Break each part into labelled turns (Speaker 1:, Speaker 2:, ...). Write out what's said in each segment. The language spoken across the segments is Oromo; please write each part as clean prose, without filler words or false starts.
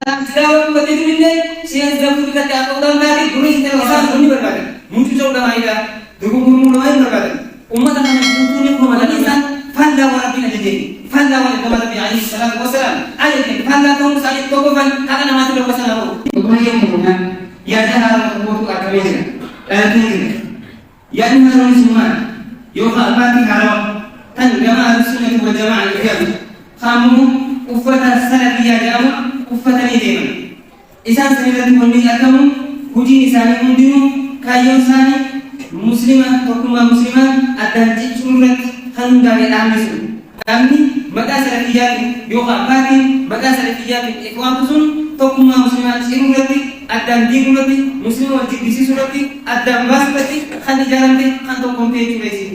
Speaker 1: Selalu begitu ini, siang jam tu kita aku dah lari, guru kita orang ini berbadan. Muncul jauh dah aida, dukung guru lain berbadan. Umat anak punya umat Islam, fanda wala bin jadi, fanda wala kama Nabi alaihi salatu wasalam. Ayat fanda tu misalnya toko fan, kata nama tu wasalam. Kemudian kemudian, ya dah hal itu agak beda. Ya ini harus semua. Yo mati haram. Tan jamaah sunnah wal jamaah al-hijab. Kamu ufata salafiyah jamu. Uffatanii deeman isaan sanirratti wanni argamu hojiin isaanii hundinuu kaayyoon isaanii muslima tokkummaa muslimaa addaan ciccuu irratti kan hundaa'e dhaabni sun dhaabni maqaa salafiyyaatiin yookaan abbaatiin maqaa salafiyyaatiin iqwaamtu sun tokkummaa muslimaa ciruu irratti addaan diiguu irratti muslima wal jibbisiisuu irratti addaan baasuu irratti kan ijaaramte kan tokkomtee jechuudha isin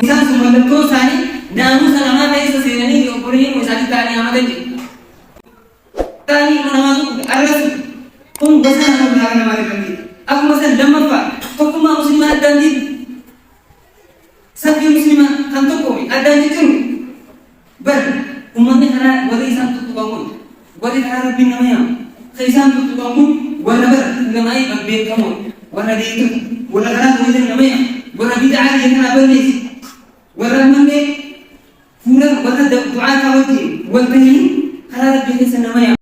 Speaker 1: isaan sun mallattoo isaanii naamusa namaa keessa seenanii obboleeyyan isaanii ta'anii amatan jedhu tani menamazu arras pun besar nama lagi. Aku masih dalam apa? Tokuma muslimah ada di sahaja muslimah kantor kami ada di tu. Ber umatnya karena wali santu tu bangun, wali karena bin namanya. Saya santu tu bangun, wala ber namai berbeda kamu, wala di itu, wala karena tu namanya, wala bid'ah yang kena bernis, wala mana, pura wala doa kawati, wala ini karena bin namanya.